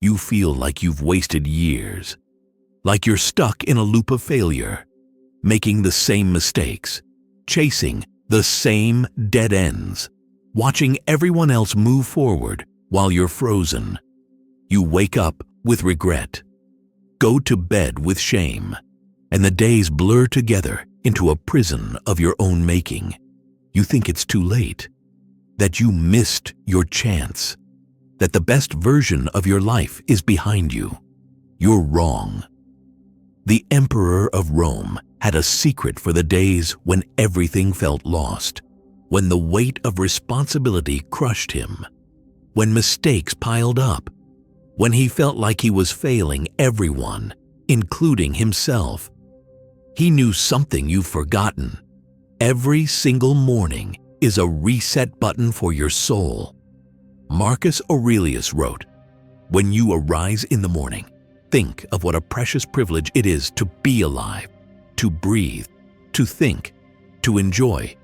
You feel like you've wasted years, like you're stuck in a loop of failure, making the same mistakes, chasing the same dead ends, watching everyone else move forward while you're frozen. You wake up with regret, go to bed with shame, and the days blur together into a prison of your own making. You think it's too late, that you missed your chance, that the best version of your life is behind you. You're wrong. The Emperor of Rome had a secret for the days when everything felt lost, when the weight of responsibility crushed him, when mistakes piled up, when he felt like he was failing everyone, including himself. He knew something you've forgotten. Every single morning is a reset button for your soul. Marcus Aurelius wrote, "When you arise in the morning, think of what a precious privilege it is to be alive, to breathe, to think, to enjoy,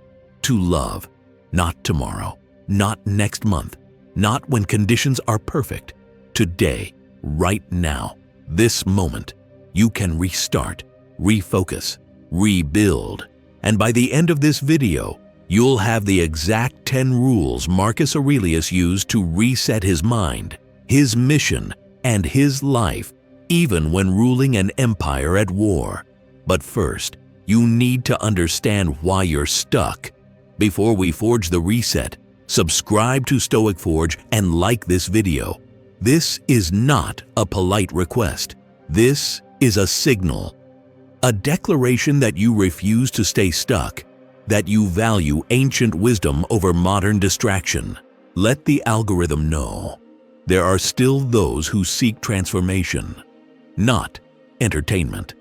to love, not tomorrow, not next month, not when conditions are perfect. Today, right now, this moment, you can restart, refocus, rebuild. And by the end of this video, you'll have the exact 10 rules Marcus Aurelius used to reset his mind, his mission, and his life, even when ruling an empire at war. But first, you need to understand why you're stuck. Before we forge the reset, subscribe to Stoic Forge and like this video. This is not a polite request. This is a signal, a declaration that you refuse to stay stuck, that you value ancient wisdom over modern distraction. Let the algorithm know there are still those who seek transformation, not entertainment.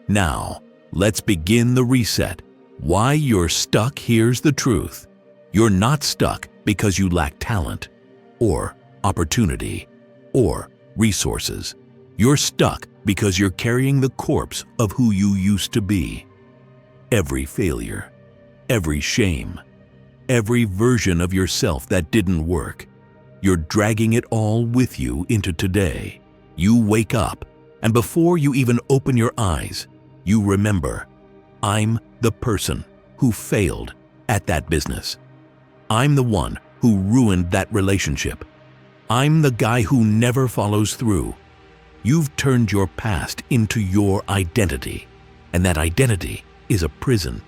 Now, let's begin the reset. Why you're stuck? Here's the truth. You're not stuck because you lack talent, or opportunity, or resources. You're stuck because you're carrying the corpse of who you used to be. Every failure, every shame, every version of yourself that didn't work, you're dragging it all with you into today. You wake up, and before you even open your eyes, you remember, I'm the person who failed at that business. I'm the one who ruined that relationship. I'm the guy who never follows through. You've turned your past into your identity, and that identity is a prison.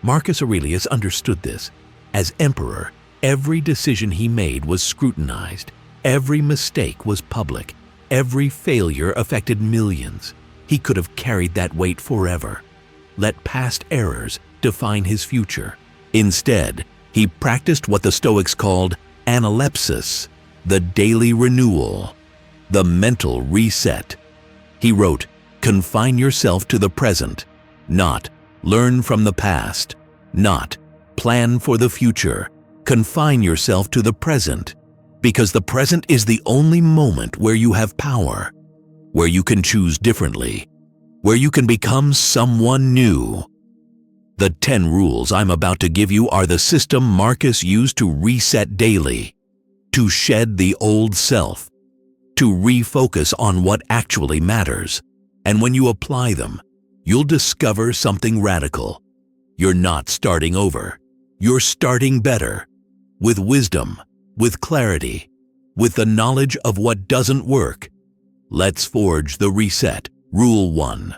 Marcus Aurelius understood this. As emperor, every decision he made was scrutinized. Every mistake was public. Every failure affected millions. He could have carried that weight forever. Let past errors define his future. Instead, he practiced what the Stoics called analepsis, the daily renewal, the mental reset. He wrote, confine yourself to the present, not learn from the past, not plan for the future. Confine yourself to the present, because the present is the only moment where you have power, where you can choose differently, where you can become someone new. The 10 rules I'm about to give you are the system Marcus used to reset daily, to shed the old self, to refocus on what actually matters. And when you apply them, you'll discover something radical. You're not starting over. You're starting better, with wisdom, with clarity, with the knowledge of what doesn't work. Let's forge the reset. Rule 1.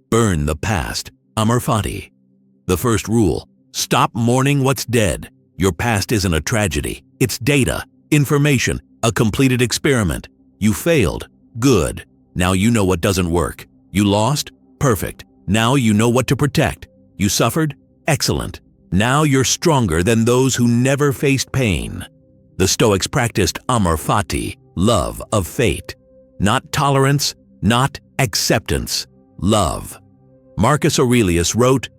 Burn the past. Amor, Fati. The first rule, stop mourning what's dead. Your past isn't a tragedy. It's data, information, a completed experiment. You failed. Good. Now you know what doesn't work. You lost? Perfect. Now you know what to protect. You suffered? Excellent. Now you're stronger than those who never faced pain. The Stoics practiced Amor, Fati, love of fate. Not tolerance, not acceptance, love. Marcus Aurelius wrote,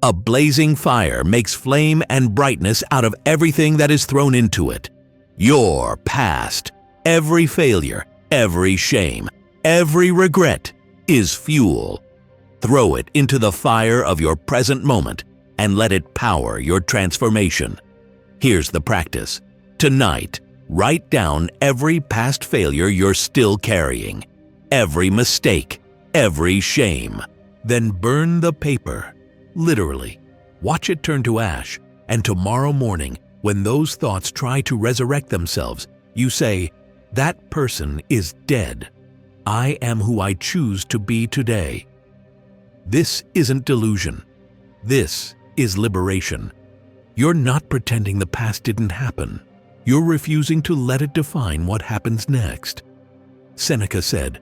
a blazing fire makes flame and brightness out of everything that is thrown into it. Your past, every failure, every shame, every regret is fuel. Throw it into the fire of your present moment and let it power your transformation. Here's the practice. Tonight, Write down every past failure you're still carrying, every mistake, every shame. Then burn the paper, literally. Watch it turn to ash, and tomorrow morning, when those thoughts try to resurrect themselves, you say, "That person is dead. I am who I choose to be today." This isn't delusion. This is liberation. You're not pretending the past didn't happen. You're refusing to let it define what happens next. Seneca said,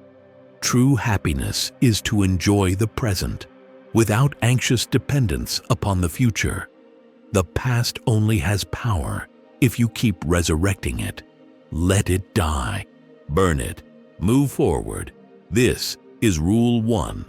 "True happiness is to enjoy the present, without anxious dependence upon the future. The past only has power if you keep resurrecting it. Let it die. Burn it. Move forward." This is Rule 1.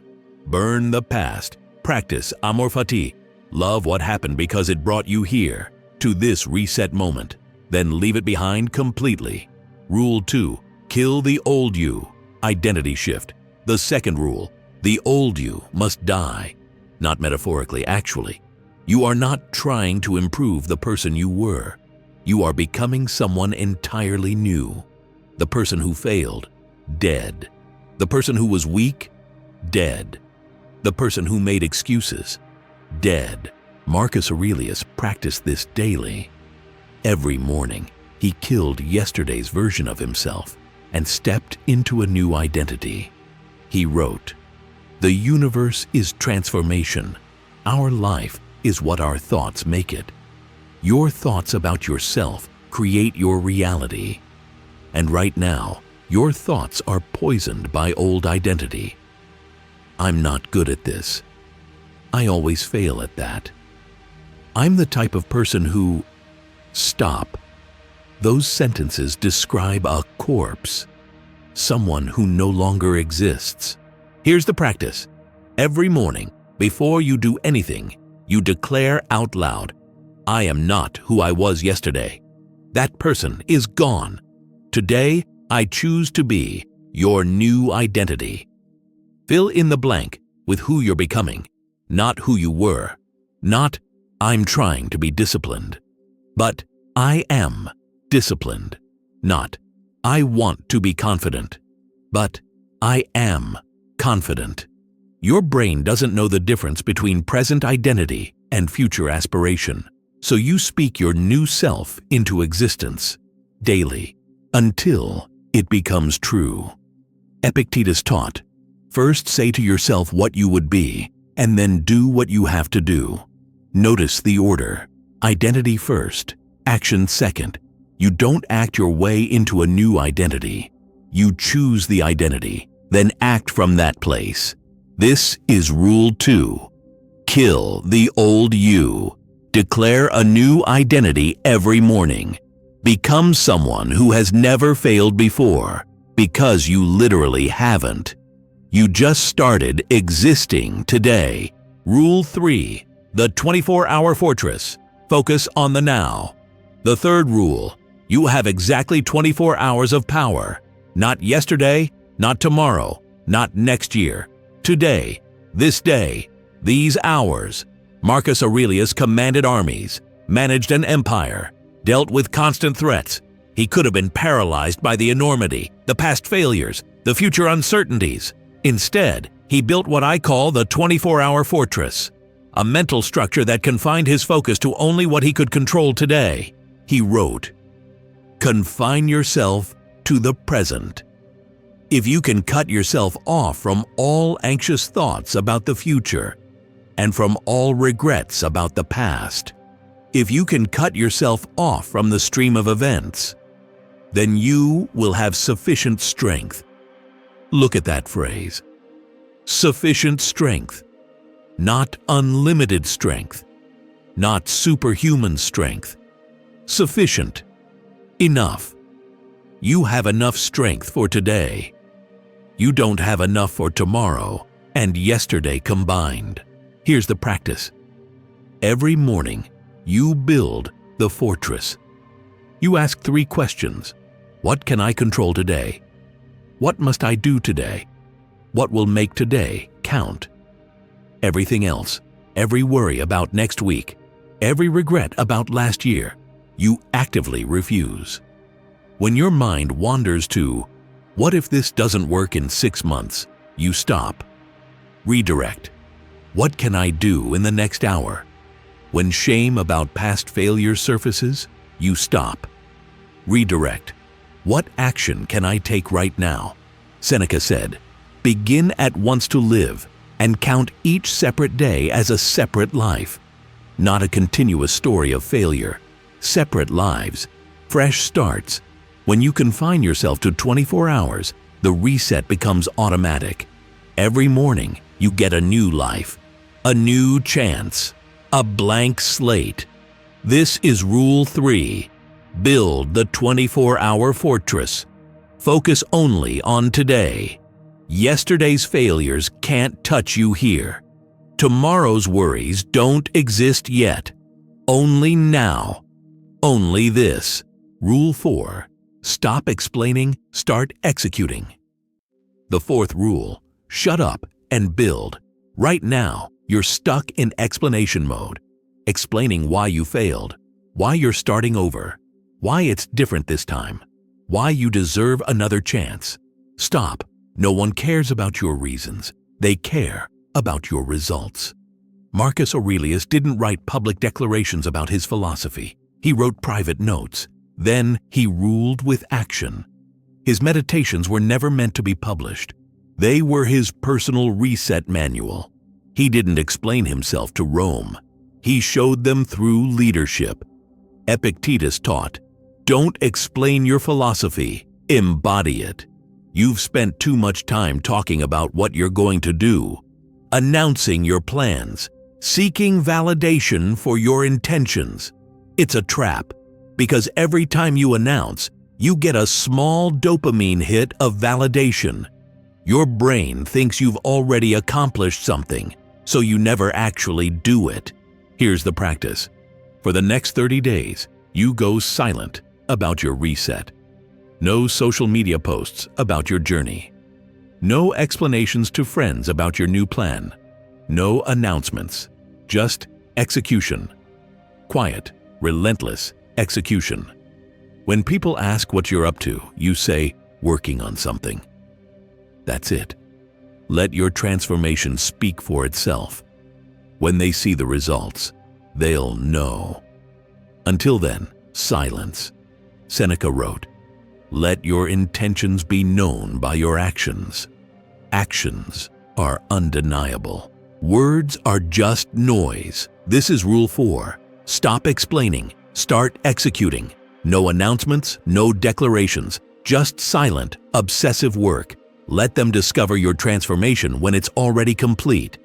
Burn the past. Practice Amor Fati. Love what happened because it brought you here, to this reset moment. Then leave it behind completely. Rule 2. Kill the old you. Identity shift. The second rule. The old you must die. Not metaphorically, actually. You are not trying to improve the person you were. You are becoming someone entirely new. The person who failed, dead. The person who was weak, dead. The person who made excuses, dead. Marcus Aurelius practiced this daily. Every morning, he killed yesterday's version of himself and stepped into a new identity. He wrote, "The universe is transformation. Our life is what our thoughts make it. Your thoughts about yourself create your reality. And right now, your thoughts are poisoned by old identity. I'm not good at this. I always fail at that. I'm the type of person who..." Stop. Those sentences describe a corpse, someone who no longer exists. Here's the practice. Every morning, before you do anything, you declare out loud, "I am not who I was yesterday. That person is gone. Today, I choose to be your new identity." Fill in the blank with who you're becoming, not who you were. Not, "I'm trying to be disciplined," but "I am disciplined." Not, "I want to be confident," but "I am confident." Your brain doesn't know the difference between present identity and future aspiration, so you speak your new self into existence daily until it becomes true. Epictetus taught, "First say to yourself what you would be, and then do what you have to do." Notice the order. Identity first, action second. You don't act your way into a new identity. You choose the identity, then act from that place. This is Rule 2. Kill the old you. Declare a new identity every morning. Become someone who has never failed before, because you literally haven't. You just started existing today. Rule 3. The 24-hour fortress. Focus on the now. The third rule. You have exactly 24 hours of power. Not yesterday, not tomorrow, not next year. Today, this day, these hours. Marcus Aurelius commanded armies, managed an empire, dealt with constant threats. He could have been paralyzed by the enormity, the past failures, the future uncertainties. Instead, he built what I call the 24-hour fortress, a mental structure that confined his focus to only what he could control today. He wrote, "Confine yourself to the present." If you can cut yourself off from all anxious thoughts about the future and from all regrets about the past, if you can cut yourself off from the stream of events, then you will have sufficient strength. Look at that phrase. Sufficient strength. Not unlimited strength. Not superhuman strength. Sufficient. Enough. You have enough strength for today. You don't have enough for tomorrow and yesterday combined. Here's the practice. Every morning, you build the fortress. You ask 3 questions. What can I control today? What must I do today? What will make today count? Everything else, every worry about next week, every regret about last year, you actively refuse. When your mind wanders to, "What if this doesn't work in 6 months?" you stop. Redirect. "What can I do in the next hour?" When shame about past failure surfaces, you stop. Redirect. "What action can I take right now?" Seneca said, "Begin at once to live and count each separate day as a separate life." Not a continuous story of failure. Separate lives. Fresh starts. When you confine yourself to 24 hours, the reset becomes automatic. Every morning, you get a new life, a new chance, a blank slate. This is Rule 3. Build the 24-hour fortress. Focus only on today. Yesterday's failures can't touch you here. Tomorrow's worries don't exist yet. Only now. Only this. Rule 4. Stop explaining, start executing. The fourth rule. Shut up and build. Right now, you're stuck in explanation mode. Explaining why you failed, why you're starting over, why it's different this time, why you deserve another chance. Stop. No one cares about your reasons. They care about your results. Marcus Aurelius didn't write public declarations about his philosophy. He wrote private notes. Then he ruled with action. His meditations were never meant to be published. They were his personal reset manual. He didn't explain himself to Rome. He showed them through leadership. Epictetus taught, "Don't explain your philosophy, embody it." You've spent too much time talking about what you're going to do, announcing your plans, seeking validation for your intentions. It's a trap, because every time you announce, you get a small dopamine hit of validation. Your brain thinks you've already accomplished something, so you never actually do it. Here's the practice. For the next 30 days, you go silent about your reset. No social media posts about your journey. No explanations to friends about your new plan. No announcements. Just execution. Quiet, relentless execution. When people ask what you're up to, you say, "Working on something." That's it. Let your transformation speak for itself. When they see the results, they'll know. Until then, silence. Seneca wrote, "Let your intentions be known by your actions." Actions are undeniable. Words are just noise. This is Rule 4. Stop explaining. Start executing. No announcements, no declarations, just silent, obsessive work. Let them discover your transformation when it's already complete.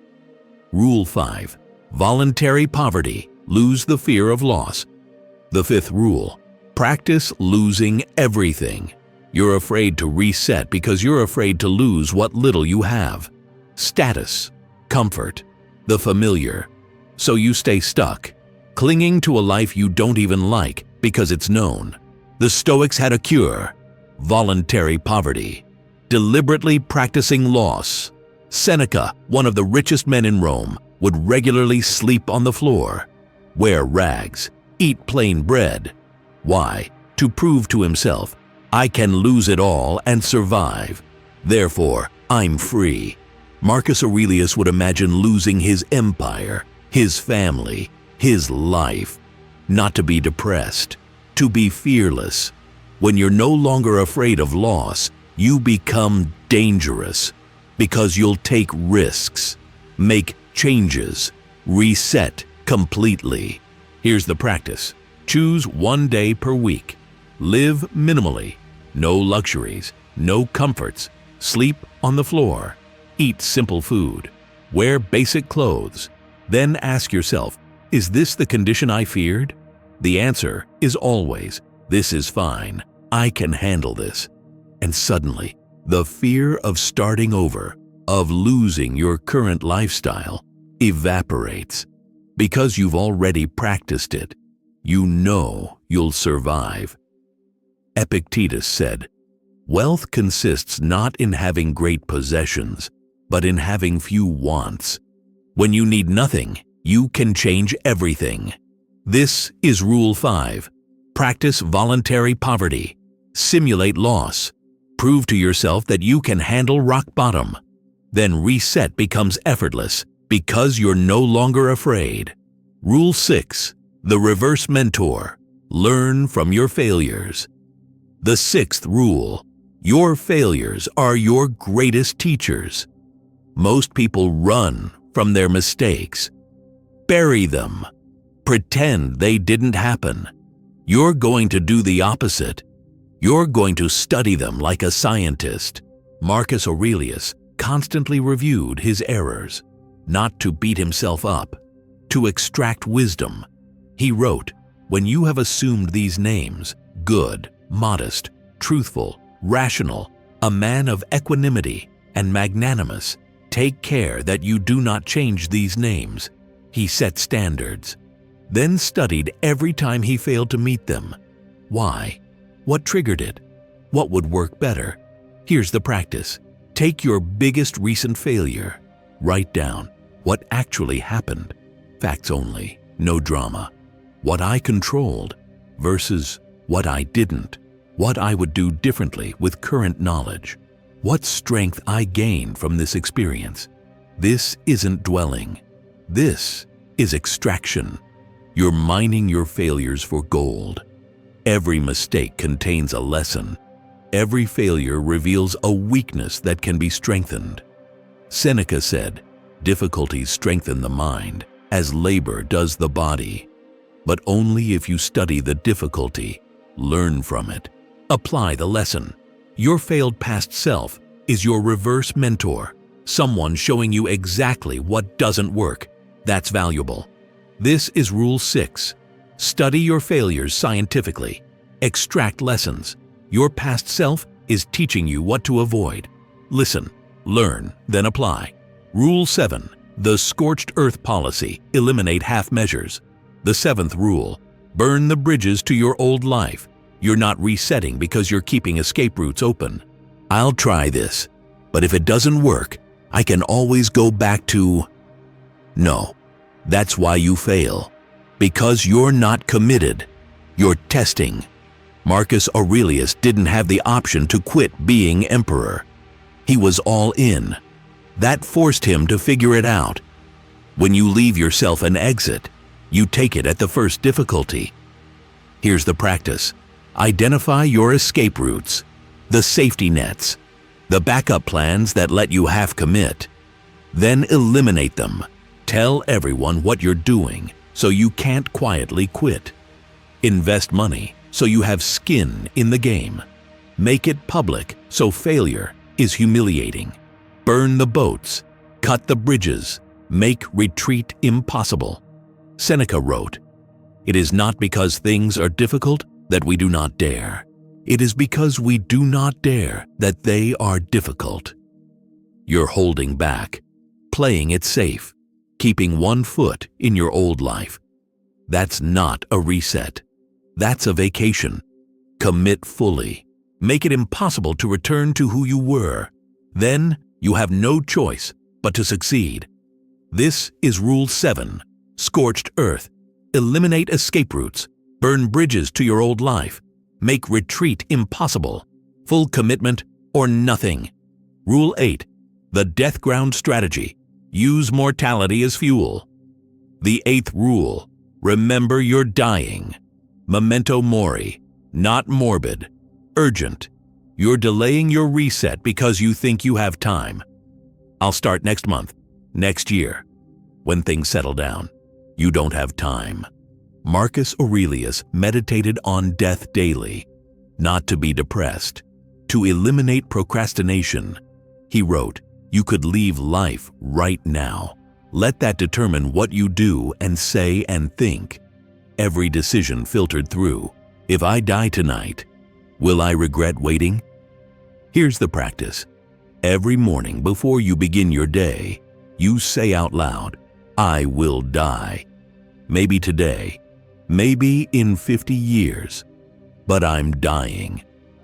Rule 5. Voluntary poverty. Lose the fear of loss. The fifth rule. Practice losing everything. You're afraid to reset because you're afraid to lose what little you have. Status, comfort, the familiar. So you stay stuck, clinging to a life you don't even like because it's known. The Stoics had a cure: voluntary poverty. Deliberately practicing loss. Seneca, one of the richest men in Rome, would regularly sleep on the floor, wear rags, eat plain bread. Why? To prove to himself, "I can lose it all and survive. Therefore, I'm free." Marcus Aurelius would imagine losing his empire, his family, his life. Not to be depressed, to be fearless. When you're no longer afraid of loss, you become dangerous because you'll take risks, make changes, reset completely. Here's the practice. Choose one day per week. Live minimally. No luxuries, no comforts. Sleep on the floor. Eat simple food. Wear basic clothes. Then ask yourself, is this the condition I feared? The answer is always, this is fine. I can handle this. And suddenly, the fear of starting over, of losing your current lifestyle, evaporates. Because you've already practiced it, you know you'll survive. Epictetus said, "Wealth consists not in having great possessions, but in having few wants. When you need nothing, you can change everything." This is Rule 5. Practice voluntary poverty. Simulate loss. Prove to yourself that you can handle rock bottom. Then reset becomes effortless because you're no longer afraid. Rule 6. The reverse mentor. Learn from your failures. The 6th rule. Your failures are your greatest teachers. Most people run from their mistakes. Bury them. Pretend they didn't happen. You're going to do the opposite. You're going to study them like a scientist. Marcus Aurelius constantly reviewed his errors, not to beat himself up, to extract wisdom. He wrote, "When you have assumed these names, good, modest, truthful, rational, a man of equanimity, and magnanimous, take care that you do not change these names." He set standards, then studied every time he failed to meet them. Why? What triggered it? What would work better? Here's the practice. Take your biggest recent failure. Write down what actually happened. Facts only, no drama. What I controlled versus what I didn't. What I would do differently with current knowledge. What strength I gained from this experience. This isn't dwelling. This is extraction. You're mining your failures for gold. Every mistake contains a lesson. Every failure reveals a weakness that can be strengthened. Seneca said, "Difficulties strengthen the mind, as labor does the body." But only if you study the difficulty, learn from it, apply the lesson. Your failed past self is your reverse mentor, someone showing you exactly what doesn't work. That's valuable. This is Rule 6. Study your failures scientifically. Extract lessons. Your past self is teaching you what to avoid. Listen, learn, then apply. Rule 7. The scorched earth policy. Eliminate half measures. The 7th rule. Burn the bridges to your old life. You're not resetting because you're keeping escape routes open. I'll try this, but if it doesn't work, I can always go back to... No, that's why you fail. Because you're not committed. You're testing. Marcus Aurelius didn't have the option to quit being emperor. He was all in. That forced him to figure it out. When you leave yourself an exit, you take it at the first difficulty. Here's the practice. Identify your escape routes, the safety nets, the backup plans that let you half commit. Then eliminate them. Tell everyone what you're doing so you can't quietly quit. Invest money so you have skin in the game. Make it public so failure is humiliating. Burn the boats, cut the bridges, make retreat impossible. Seneca wrote, "It is not because things are difficult that we do not dare. It is because we do not dare that they are difficult." You're holding back, playing it safe, keeping one foot in your old life. That's not a reset. That's a vacation. Commit fully. Make it impossible to return to who you were. Then you have no choice but to succeed. This is Rule 7. Scorched earth. Eliminate escape routes. Burn bridges to your old life. Make retreat impossible. Full commitment or nothing. Rule 8. The death ground strategy. Use mortality as fuel. The 8th rule. Remember you're dying. Memento mori. Not morbid. Urgent. You're delaying your reset because you think you have time. I'll start next month, next year. When things settle down, you don't have time. Marcus Aurelius meditated on death daily, not to be depressed, to eliminate procrastination. He wrote, "You could leave life right now. Let that determine what you do and say and think." Every decision filtered through. If I die tonight, will I regret waiting? Here's the practice. Every morning before you begin your day, you say out loud, "I will die." Maybe today, maybe in 50 years, but I'm dying.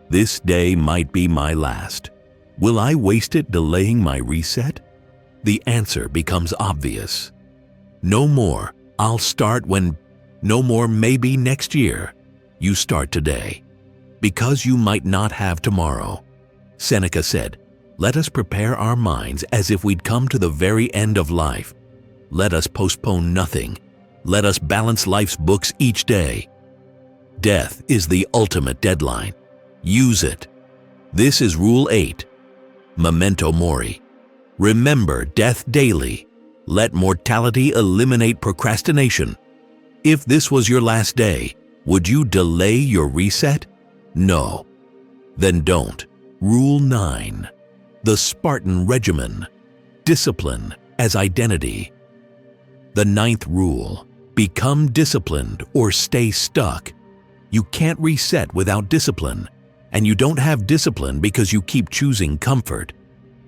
This day might be my last. Will I waste it delaying my reset? The answer becomes obvious. No more, "I'll start when," no more, "maybe next year." You start today. because you might not have tomorrow. Seneca said, "Let us prepare our minds as if we'd come to the very end of life. Let us postpone nothing. Let us balance life's books each day." Death is the ultimate deadline. Use it. This is Rule 8. Memento Mori. Remember death daily. Let mortality eliminate procrastination. If this was your last day, would you delay your reset? No. Then don't. Rule 9. The Spartan Regimen. Discipline as identity. The 9th rule. Become disciplined or stay stuck. You can't reset without discipline, and you don't have discipline because you keep choosing comfort.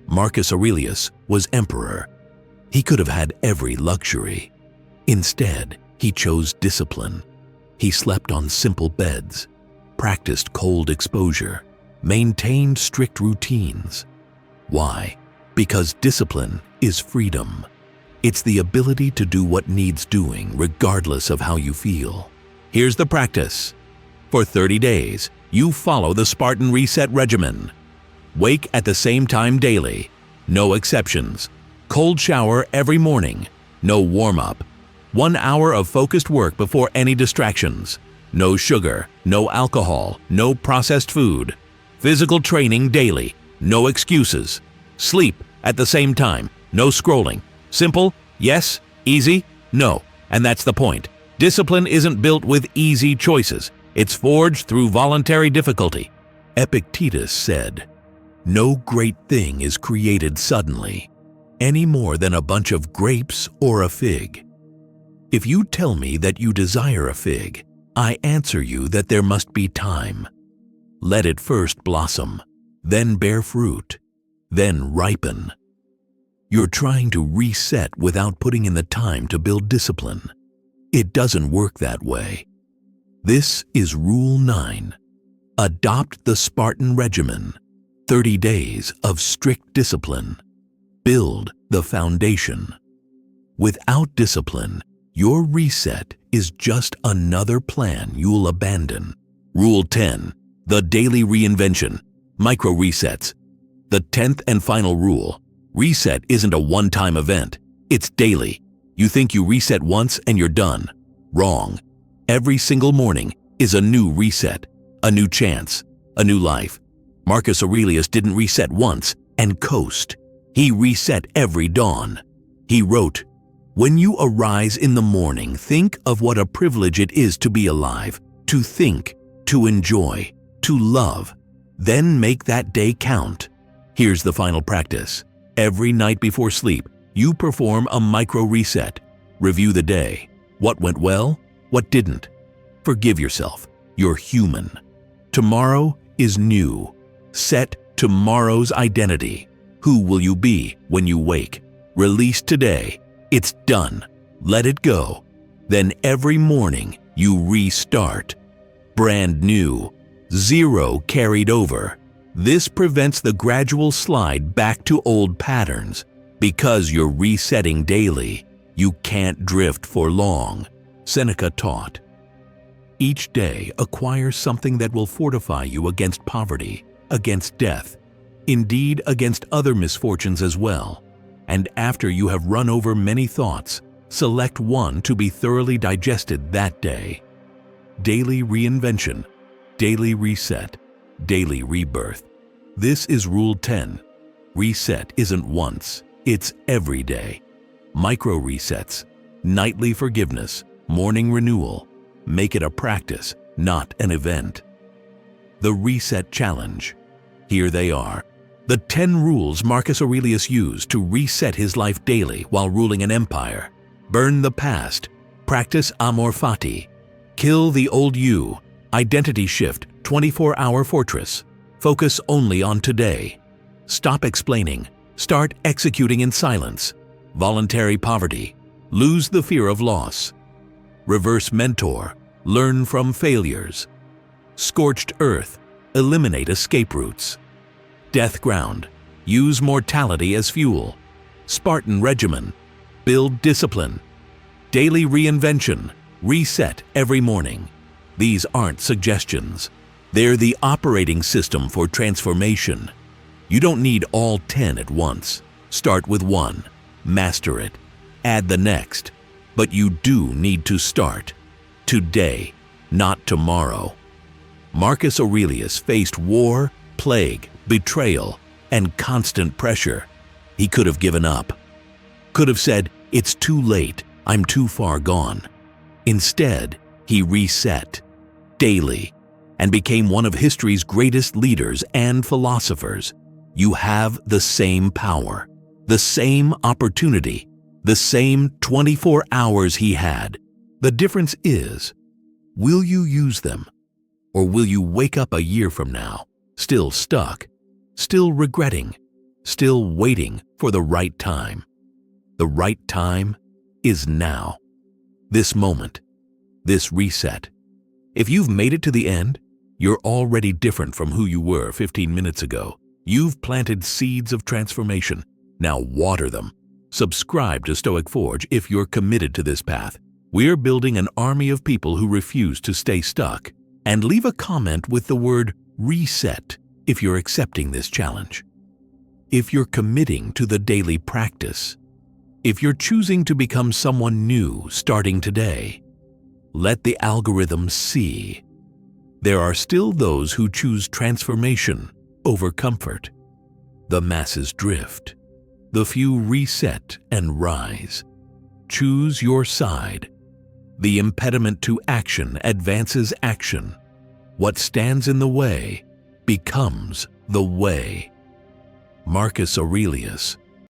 Marcus Aurelius was emperor. He could have had every luxury. Instead, he chose discipline. He slept on simple beds, practiced cold exposure, maintained strict routines. Why? Because discipline is freedom. It's the ability to do what needs doing regardless of how you feel. Here's the practice. For 30 days, you follow the Spartan Reset regimen. Wake at the same time daily. No exceptions. Cold shower every morning. No warm-up. 1 hour of focused work before any distractions. No sugar, no alcohol, no processed food. Physical training daily. No excuses. Sleep at the same time. No scrolling. Simple? Yes. Easy? No. And that's the point. Discipline isn't built with easy choices. It's forged through voluntary difficulty. Epictetus said, "No great thing is created suddenly, any more than a bunch of grapes or a fig." If you tell me that you desire a fig, I answer you that there must be time. Let it first blossom, then bear fruit, then ripen. You're trying to reset without putting in the time to build discipline. It doesn't work that way. This is Rule 9. Adopt the Spartan Regimen. 30 days of strict discipline. Build the foundation. Without discipline, your reset is just another plan you'll abandon. Rule 10. The Daily Reinvention. Micro resets. The 10th and final rule. Reset isn't a one-time event. It's daily. You think you reset once and you're done. Wrong. Every single morning is a new reset, a new chance, a new life. Marcus Aurelius didn't reset once and coast. He reset every dawn. He wrote, "When you arise in the morning, think of what a privilege it is to be alive, to think, to enjoy, to love. Then make that day count." Here's the final practice. Every night before sleep, you perform a micro reset. Review the day. What went well? What didn't? Forgive yourself. You're human. Tomorrow is new. Set tomorrow's identity. Who will you be when you wake? Release today. It's done. Let it go. Then every morning you restart. Brand new. Zero carried over. This prevents the gradual slide back to old patterns. Because you're resetting daily, you can't drift for long. Seneca taught, "Each day acquire something that will fortify you against poverty, against death, indeed against other misfortunes as well. And after you have run over many thoughts, select one to be thoroughly digested that day." Daily reinvention, daily reset, daily rebirth. This is Rule 10. Reset isn't once, it's every day. Micro resets, nightly forgiveness, morning renewal. Make it a practice, not an event. The Reset Challenge. Here they are. The 10 rules Marcus Aurelius used to reset his life daily while ruling an empire. Burn the past. Practice Amor Fati. Kill the old you. Identity shift, 24-hour fortress. Focus only on today. Stop explaining. Start executing in silence. Voluntary poverty. Lose the fear of loss. Reverse mentor. Learn from failures. Scorched earth. Eliminate escape routes. Death ground. Use mortality as fuel. Spartan regimen. Build discipline. Daily reinvention. Reset every morning. These aren't suggestions. They're the operating system for transformation. You don't need all 10 at once. Start with one, master it, add the next. But you do need to start today, not tomorrow. Marcus Aurelius faced war, plague, betrayal, and constant pressure. He could have given up. Could have said, "It's too late, I'm too far gone." Instead, he reset daily and became one of history's greatest leaders and philosophers. You have the same power, the same opportunity, the same 24 hours he had. The difference is, will you use them? Or will you wake up a year from now, still stuck, still regretting, still waiting for the right time? The right time is now. This moment, this reset. If you've made it to the end, you're already different from who you were 15 minutes ago. You've planted seeds of transformation. Now water them. Subscribe to Stoic Forge if you're committed to this path. We're building an army of people who refuse to stay stuck. And leave a comment with the word reset if you're accepting this challenge. If you're committing to the daily practice. If you're choosing to become someone new starting today. Let the algorithm see. There are still those who choose transformation over comfort. The masses drift. The few reset and rise. Choose your side. The impediment to action advances action. What stands in the way becomes the way. Marcus Aurelius.